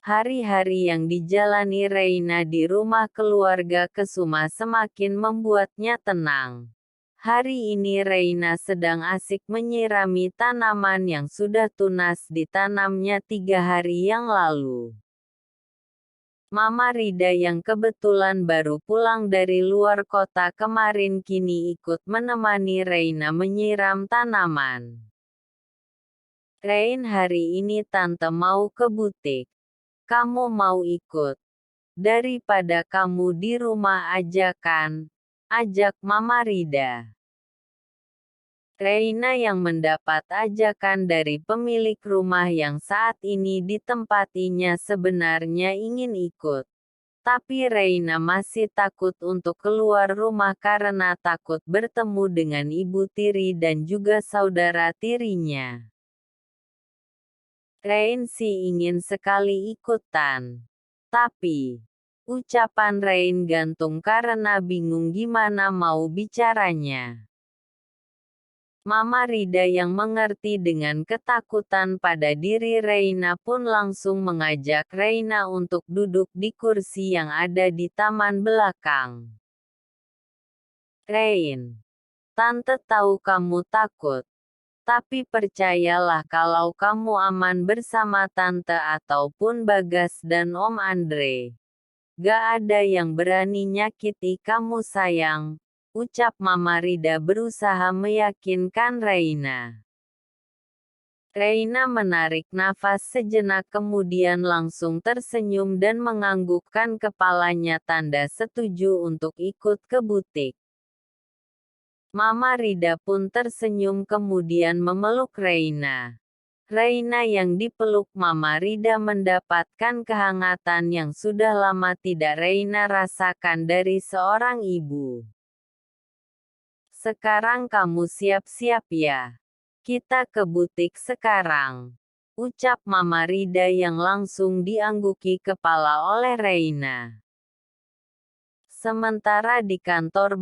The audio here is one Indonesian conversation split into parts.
Hari-hari yang dijalani Reina di rumah keluarga Kesuma semakin membuatnya tenang. Hari ini Reina sedang asik menyirami tanaman yang sudah tunas ditanamnya 3 hari yang lalu. Mama Rida yang kebetulan baru pulang dari luar kota kemarin kini ikut menemani Reina menyiram tanaman. "Rein, hari ini tante mau ke butik. Kamu mau ikut? Daripada kamu di rumah aja kan?" ajak Mama Rida. Reina yang mendapat ajakan dari pemilik rumah yang saat ini ditempatinya sebenarnya ingin ikut. Tapi Reina masih takut untuk keluar rumah karena takut bertemu dengan ibu tiri dan juga saudara tirinya. Rein sih ingin sekali ikutan. Tapi, ucapan Rein gantung karena bingung gimana mau bicaranya. Mama Rida yang mengerti dengan ketakutan pada diri Reina pun langsung mengajak Reina untuk duduk di kursi yang ada di taman belakang. "Rein, tante tahu kamu takut. Tapi percayalah kalau kamu aman bersama tante ataupun Bagas dan Om Andre. Gak ada yang berani nyakiti kamu sayang," ucap Mama Rida berusaha meyakinkan Reina. Reina menarik nafas sejenak kemudian langsung tersenyum dan menganggukkan kepalanya tanda setuju untuk ikut ke butik. Mama Rida pun tersenyum kemudian memeluk Reina. Reina yang dipeluk Mama Rida mendapatkan kehangatan yang sudah lama tidak Reina rasakan dari seorang ibu. "Sekarang kamu siap-siap ya. Kita ke butik sekarang," ucap Mama Rida yang langsung diangguki kepala oleh Reina. Sementara di kantor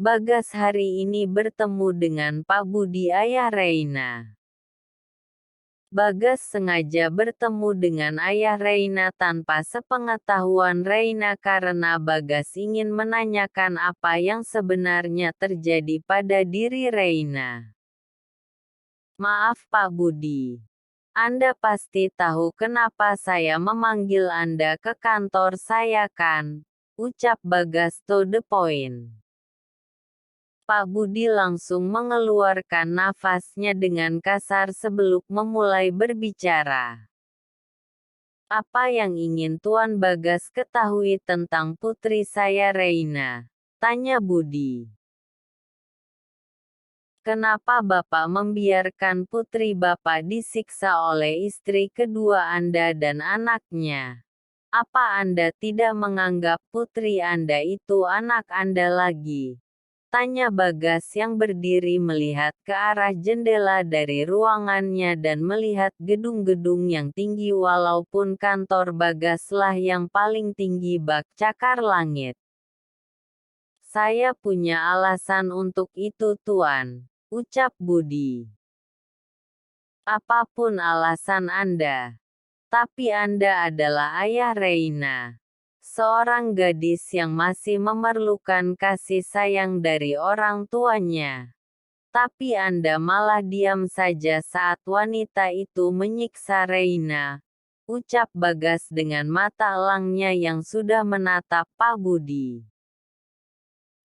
Bagas hari ini bertemu dengan Pak Budi ayah Reina. Bagas sengaja bertemu dengan ayah Reina tanpa sepengetahuan Reina karena Bagas ingin menanyakan apa yang sebenarnya terjadi pada diri Reina. "Maaf Pak Budi. Anda pasti tahu kenapa saya memanggil Anda ke kantor saya kan?" ucap Bagas to the point. Pak Budi langsung mengeluarkan nafasnya dengan kasar sebelum memulai berbicara. "Apa yang ingin Tuan Bagas ketahui tentang putri saya Reina?" tanya Budi. "Kenapa Bapak membiarkan putri Bapak disiksa oleh istri kedua Anda dan anaknya? Apa Anda tidak menganggap putri Anda itu anak Anda lagi?" tanya Bagas yang berdiri melihat ke arah jendela dari ruangannya dan melihat gedung-gedung yang tinggi walaupun kantor Bagaslah yang paling tinggi bak cakar langit. "Saya punya alasan untuk itu Tuan," ucap Budi. "Apapun alasan Anda. Tapi Anda adalah ayah Reina. Seorang gadis yang masih memerlukan kasih sayang dari orang tuanya. Tapi Anda malah diam saja saat wanita itu menyiksa Reina," ucap Bagas dengan mata elangnya yang sudah menatap Pak Budi.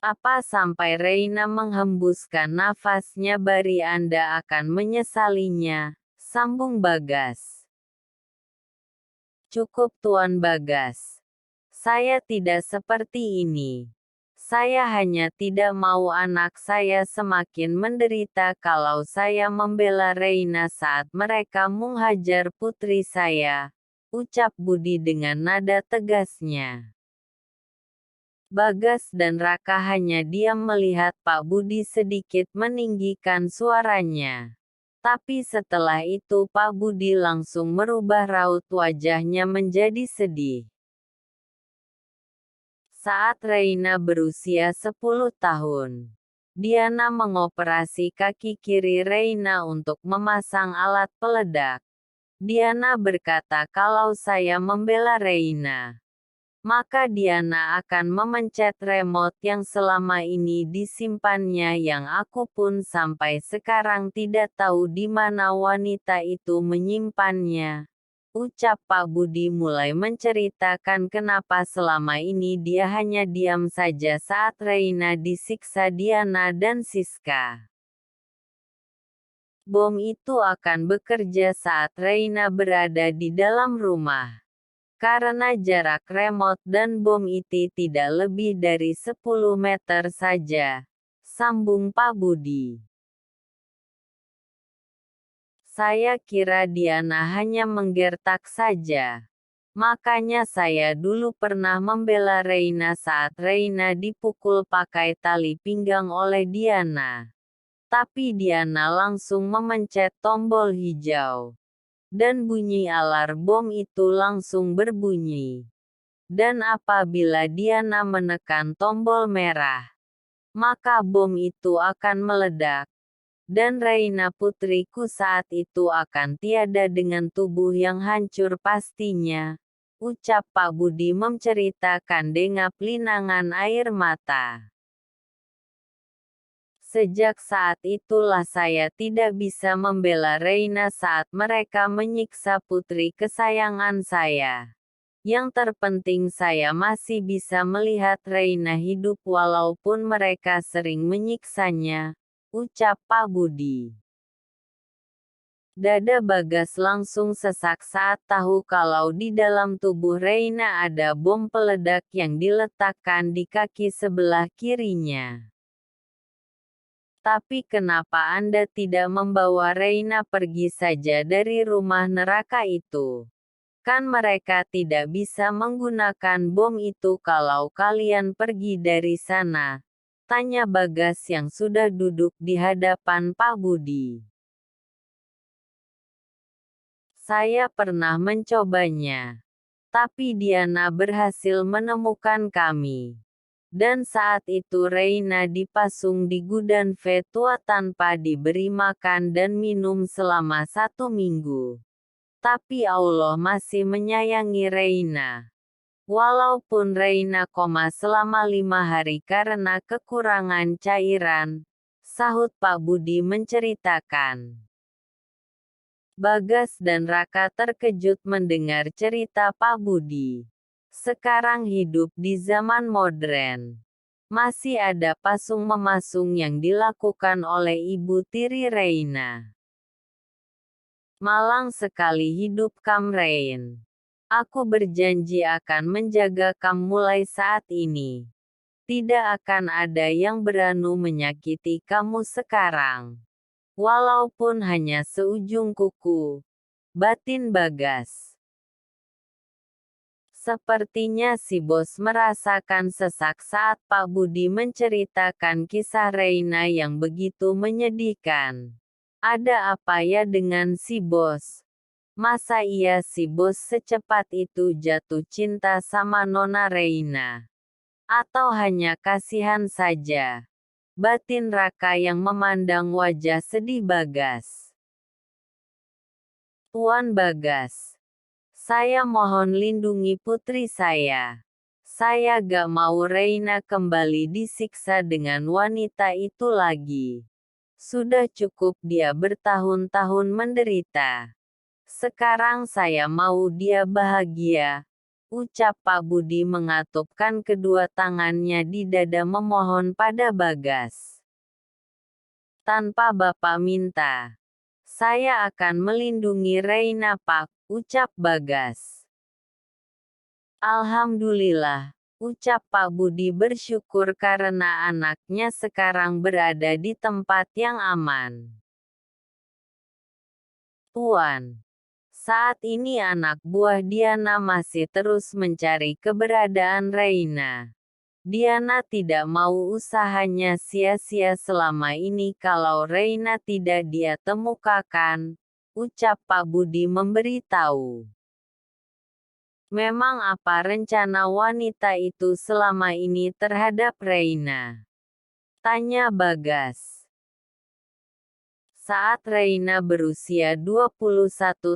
"Apa sampai Reina menghembuskan nafasnya bari Anda akan menyesalinya," sambung Bagas. "Cukup Tuan Bagas. Saya tidak seperti ini. Saya hanya tidak mau anak saya semakin menderita kalau saya membela Reina saat mereka menghajar putri saya," ucap Budi dengan nada tegasnya. Bagas dan Raka hanya diam melihat Pak Budi sedikit meninggikan suaranya. Tapi setelah itu Pak Budi langsung merubah raut wajahnya menjadi sedih. Saat Reina berusia 10 tahun, Diana mengoperasi kaki kiri Reina untuk memasang alat peledak. Diana berkata kalau saya membela Reina, maka Diana akan memencet remote yang selama ini disimpannya yang aku pun sampai sekarang tidak tahu di mana wanita itu menyimpannya. Ucap Pak Budi mulai menceritakan kenapa selama ini dia hanya diam saja saat Reina disiksa Diana dan Siska. Bom itu akan bekerja saat Reina berada di dalam rumah. Karena jarak remote dan bom itu tidak lebih dari 10 meter saja, sambung Pak Budi. Saya kira Diana hanya menggertak saja. Makanya saya dulu pernah membela Reina saat Reina dipukul pakai tali pinggang oleh Diana. Tapi Diana langsung memencet tombol hijau. Dan bunyi alarm bom itu langsung berbunyi. Dan apabila Diana menekan tombol merah, maka bom itu akan meledak. Dan Reina putriku saat itu akan tiada dengan tubuh yang hancur pastinya. Ucap Pak Budi menceritakan dengan linangan air mata. Sejak saat itulah saya tidak bisa membela Reina saat mereka menyiksa putri kesayangan saya. Yang terpenting saya masih bisa melihat Reina hidup walaupun mereka sering menyiksanya, ucap Pak Budi. Dada Bagas langsung sesak saat tahu kalau di dalam tubuh Reina ada bom peledak yang diletakkan di kaki sebelah kirinya. Tapi kenapa Anda tidak membawa Reina pergi saja dari rumah neraka itu? Kan mereka tidak bisa menggunakan bom itu kalau kalian pergi dari sana. Tanya Bagas yang sudah duduk di hadapan Pak Budi. Saya pernah mencobanya. Tapi Diana berhasil menemukan kami. Dan saat itu Reina dipasung di gudang Vetua tanpa diberi makan dan minum selama 1 minggu. Tapi Allah masih menyayangi Reina. Walaupun Reina koma selama 5 hari karena kekurangan cairan, sahut Pak Budi menceritakan. Bagas dan Raka terkejut mendengar cerita Pak Budi. Sekarang hidup di zaman modern. Masih ada pasung-memasung yang dilakukan oleh ibu tiri Reina. Malang sekali hidup Kam Rein. Aku berjanji akan menjaga kamu mulai saat ini. Tidak akan ada yang berani menyakiti kamu sekarang. Walaupun hanya seujung kuku. Batin Bagas. Sepertinya si bos merasakan sesak saat Pak Budi menceritakan kisah Reina yang begitu menyedihkan. Ada apa ya dengan si bos? Masa iya si bos secepat itu jatuh cinta sama Nona Reina? Atau hanya kasihan saja? Batin Raka yang memandang wajah sedih Bagas. Tuan Bagas. Saya mohon lindungi putri saya. Saya gak mau Reina kembali disiksa dengan wanita itu lagi. Sudah cukup dia bertahun-tahun menderita. Sekarang saya mau dia bahagia. Ucap Pak Budi mengatupkan kedua tangannya di dada memohon pada Bagas. Tanpa Bapak minta. Saya akan melindungi Reina Pak, ucap Bagas. Alhamdulillah, ucap Pak Budi bersyukur karena anaknya sekarang berada di tempat yang aman. Tuan, saat ini anak buah Diana masih terus mencari keberadaan Reina. Diana tidak mau usahanya sia-sia selama ini kalau Reina tidak dia temukan, ucap Pak Budi memberitahu. Memang apa rencana wanita itu selama ini terhadap Reina? Tanya Bagas. Saat Reina berusia 21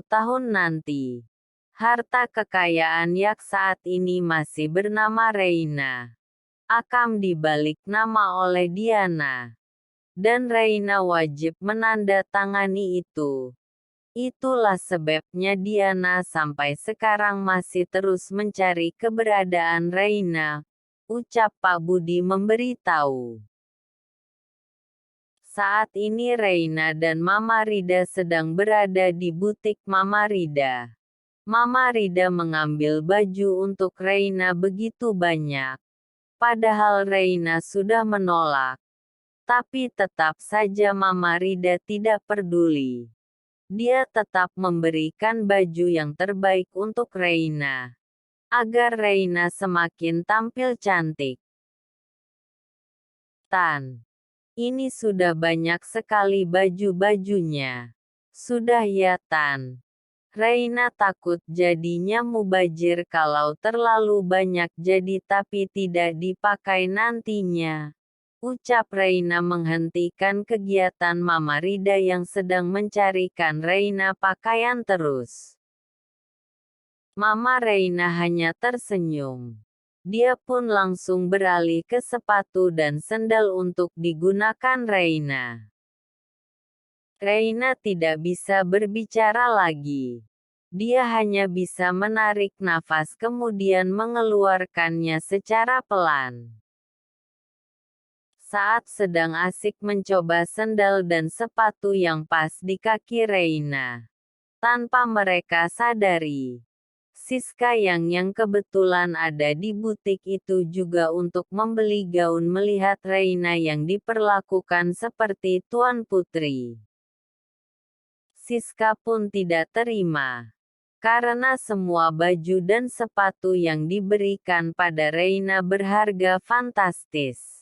tahun nanti, harta kekayaan Yak saat ini masih bernama Reina akan dibalik nama oleh Diana. Dan Reina wajib menandatangani itu. Itulah sebabnya Diana sampai sekarang masih terus mencari keberadaan Reina, ucap Pak Budi memberitahu. Saat ini Reina dan Mama Rida sedang berada di butik Mama Rida. Mama Rida mengambil baju untuk Reina begitu banyak. Padahal Reina sudah menolak. Tapi tetap saja Mama Rida tidak peduli. Dia tetap memberikan baju yang terbaik untuk Reina. Agar Reina semakin tampil cantik. Tan. Ini sudah banyak sekali baju-bajunya. Sudah ya Tan. Reina takut jadinya mubazir kalau terlalu banyak jadi tapi tidak dipakai nantinya. Ucap Reina menghentikan kegiatan Mama Rida yang sedang mencarikan Reina pakaian terus. Mama Reina hanya tersenyum. Dia pun langsung beralih ke sepatu dan sendal untuk digunakan Reina. Reina tidak bisa berbicara lagi. Dia hanya bisa menarik nafas kemudian mengeluarkannya secara pelan. Saat sedang asik mencoba sendal dan sepatu yang pas di kaki Reina. Tanpa mereka sadari, Siska yang kebetulan ada di butik itu juga untuk membeli gaun melihat Reina yang diperlakukan seperti tuan putri. Siska pun tidak terima. Karena semua baju dan sepatu yang diberikan pada Reina berharga fantastis.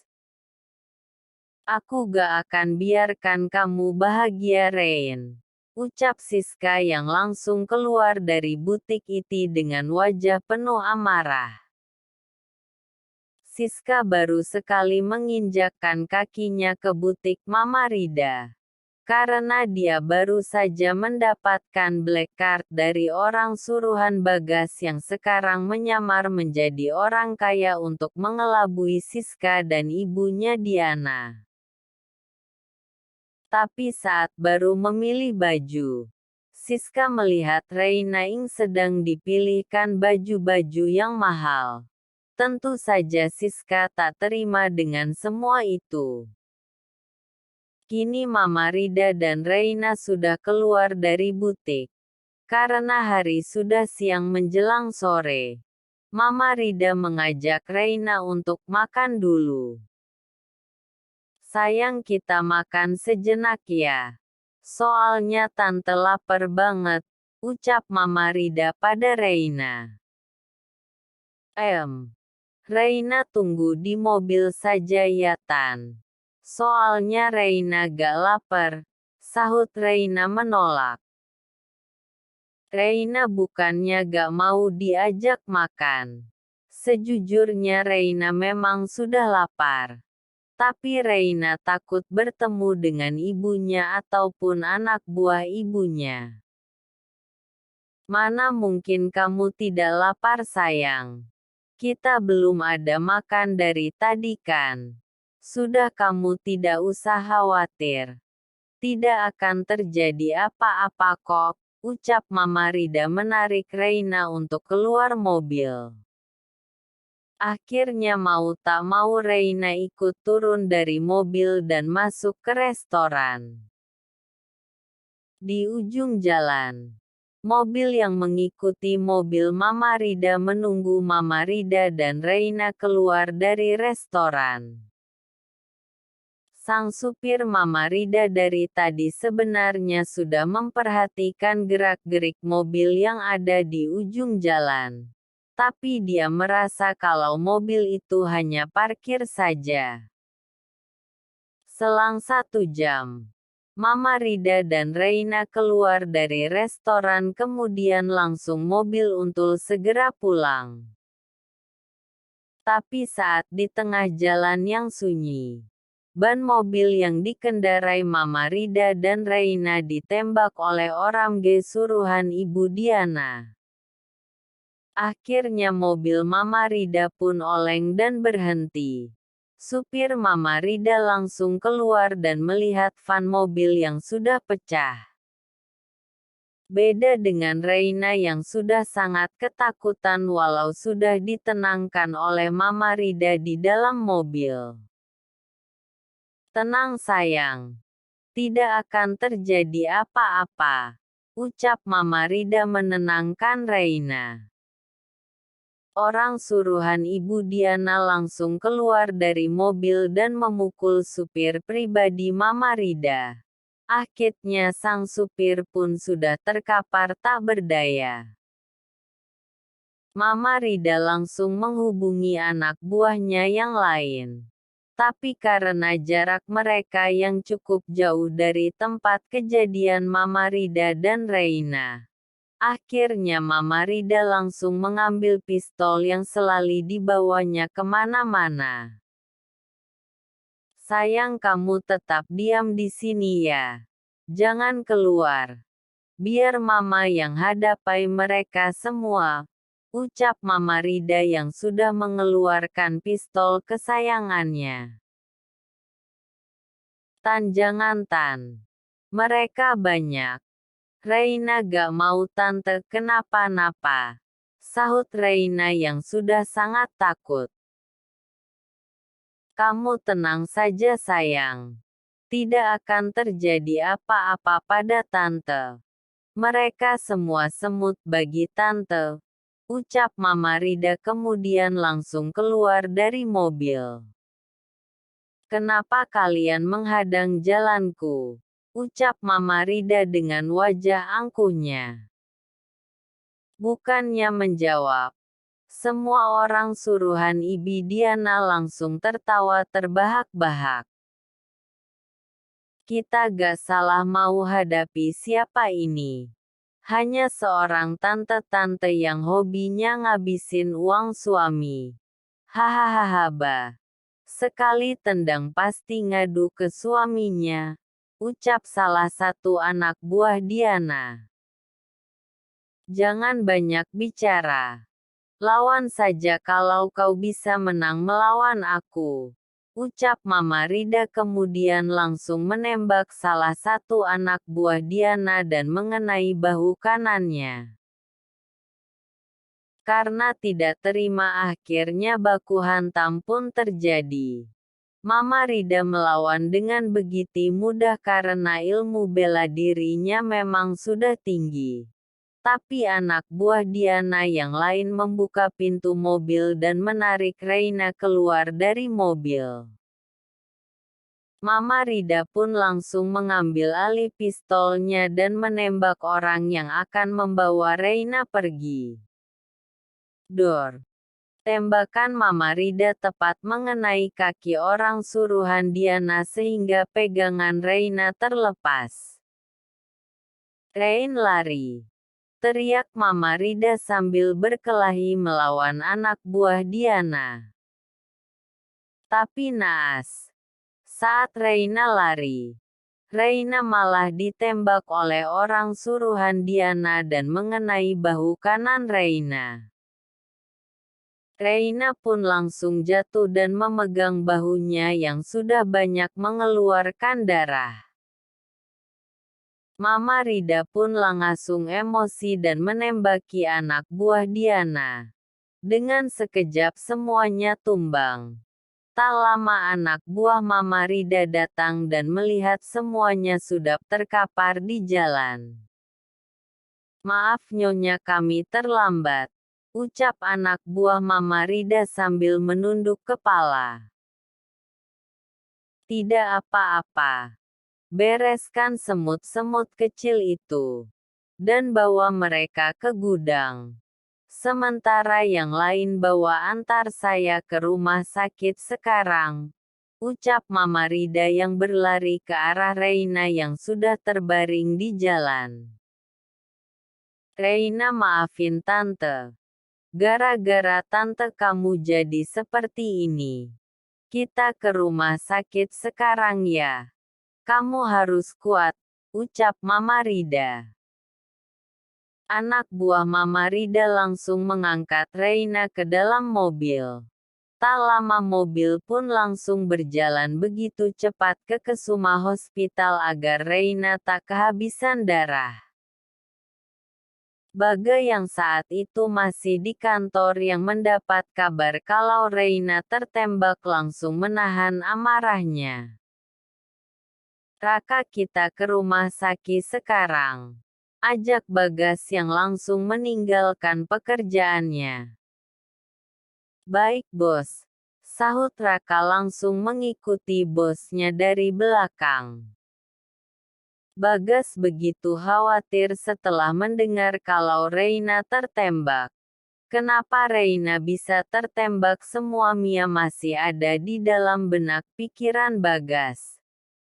Aku gak akan biarkan kamu bahagia Rein. Ucap Siska yang langsung keluar dari butik itu dengan wajah penuh amarah. Siska baru sekali menginjakkan kakinya ke butik Mama Rida. Karena dia baru saja mendapatkan black card dari orang suruhan Bagas yang sekarang menyamar menjadi orang kaya untuk mengelabui Siska dan ibunya Diana. Tapi saat baru memilih baju, Siska melihat Reina yang sedang dipilihkan baju-baju yang mahal. Tentu saja Siska tak terima dengan semua itu. Kini Mama Rida dan Reina sudah keluar dari butik. Karena hari sudah siang menjelang sore, Mama Rida mengajak Reina untuk makan dulu. Sayang kita makan sejenak ya. Soalnya tante lapar banget, ucap Mama Rida pada Reina. Reina tunggu di mobil saja ya Tan. Soalnya Reina gak lapar, sahut Reina menolak. Reina bukannya gak mau diajak makan. Sejujurnya Reina memang sudah lapar. Tapi Reina takut bertemu dengan ibunya ataupun anak buah ibunya. Mana mungkin kamu tidak lapar sayang? Kita belum ada makan dari tadi kan? Sudah kamu tidak usah khawatir. Tidak akan terjadi apa-apa kok, ucap Mama Rida menarik Reina untuk keluar mobil. Akhirnya mau tak mau Reina ikut turun dari mobil dan masuk ke restoran. Di ujung jalan, mobil yang mengikuti mobil Mama Rida menunggu Mama Rida dan Reina keluar dari restoran. Sang supir Mama Rida dari tadi sebenarnya sudah memperhatikan gerak-gerik mobil yang ada di ujung jalan. Tapi dia merasa kalau mobil itu hanya parkir saja. Selang 1 jam, Mama Rida dan Reina keluar dari restoran kemudian langsung mobil untuk segera pulang. Tapi saat di tengah jalan yang sunyi, ban mobil yang dikendarai Mama Rida dan Reina ditembak oleh orang suruhan Ibu Diana. Akhirnya mobil Mama Rida pun oleng dan berhenti. Supir Mama Rida langsung keluar dan melihat van mobil yang sudah pecah. Beda dengan Reina yang sudah sangat ketakutan walau sudah ditenangkan oleh Mama Rida di dalam mobil. "Tenang sayang. Tidak akan terjadi apa-apa," ucap Mama Rida menenangkan Reina. Orang suruhan Ibu Diana langsung keluar dari mobil dan memukul supir pribadi Mama Rida. Akhirnya sang supir pun sudah terkapar tak berdaya. Mama Rida langsung menghubungi anak buahnya yang lain. Tapi karena jarak mereka yang cukup jauh dari tempat kejadian Mama Rida dan Reina, akhirnya Mama Rida langsung mengambil pistol yang selalu dibawanya kemana-mana. "Sayang, kamu tetap diam di sini ya. Jangan keluar. Biar Mama yang hadapi mereka semua," ucap Mama Rida yang sudah mengeluarkan pistol kesayangannya. "Jangan Tan. Mereka banyak. Reina gak mau tante kenapa-napa," sahut Reina yang sudah sangat takut. "Kamu tenang saja sayang. Tidak akan terjadi apa-apa pada tante. Mereka semua semut bagi tante," ucap Mama Rida kemudian langsung keluar dari mobil. "Kenapa kalian menghadang jalanku?" ucap Mama Rida dengan wajah angkuhnya. Bukannya menjawab, semua orang suruhan Ibu Diana langsung tertawa terbahak-bahak. "Kita gak salah mau hadapi siapa ini. Hanya seorang tante-tante yang hobinya ngabisin uang suami. Hahaha, sekali tendang pasti ngadu ke suaminya," ucap salah satu anak buah Diana. "Jangan banyak bicara. Lawan saja kalau kau bisa menang melawan aku," ucap Mama Rida kemudian langsung menembak salah satu anak buah Diana dan mengenai bahu kanannya. Karena tidak terima akhirnya baku hantam pun terjadi. Mama Rida melawan dengan begitu mudah karena ilmu bela dirinya memang sudah tinggi. Tapi anak buah Diana yang lain membuka pintu mobil dan menarik Reina keluar dari mobil. Mama Rida pun langsung mengambil alih pistolnya dan menembak orang yang akan membawa Reina pergi. Dor! Tembakan Mama Rida tepat mengenai kaki orang suruhan Diana sehingga pegangan Reina terlepas. "Rein, lari!" teriak Mama Rida sambil berkelahi melawan anak buah Diana. Tapi naas. Saat Reina lari, Reina malah ditembak oleh orang suruhan Diana dan mengenai bahu kanan Reina. Reina pun langsung jatuh dan memegang bahunya yang sudah banyak mengeluarkan darah. Mama Rida pun langsung emosi dan menembaki anak buah Diana. Dengan sekejap semuanya tumbang. Tak lama anak buah Mama Rida datang dan melihat semuanya sudah terkapar di jalan. "Maaf Nyonya, kami terlambat," ucap anak buah Mama Rida sambil menunduk kepala. "Tidak apa-apa. Bereskan semut-semut kecil itu. Dan bawa mereka ke gudang. Sementara yang lain bawa antar saya ke rumah sakit sekarang," ucap Mama Rida yang berlari ke arah Reina yang sudah terbaring di jalan. "Reina, maafin tante. Gara-gara tante kamu jadi seperti ini. Kita ke rumah sakit sekarang ya. Kamu harus kuat, ucap Mama Rida. Anak buah Mama Rida langsung mengangkat Reina ke dalam mobil. Tak lama mobil pun langsung berjalan begitu cepat ke Kesuma Hospital agar Reina tak kehabisan darah. Baga yang saat itu masih di kantor yang mendapat kabar kalau Reina tertembak langsung menahan amarahnya. Raka, kita ke rumah sakit sekarang. Ajak Bagas yang langsung meninggalkan pekerjaannya. Baik bos. Sahut Raka langsung mengikuti bosnya dari belakang. Bagas begitu khawatir setelah mendengar kalau Reina tertembak. Kenapa Reina bisa tertembak, semua Mia masih ada di dalam benak pikiran Bagas.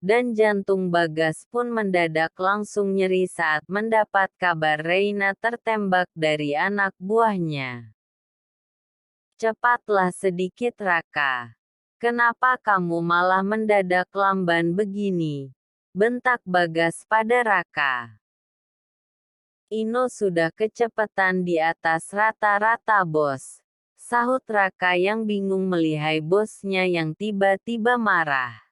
Dan jantung Bagas pun mendadak langsung nyeri saat mendapat kabar Reina tertembak dari anak buahnya. Cepatlah sedikit Raka. Kenapa kamu malah mendadak lamban begini? Bentak Bagas pada Raka. Ino sudah kecepatan di atas rata-rata bos. Sahut Raka yang bingung melihat bosnya yang tiba-tiba marah.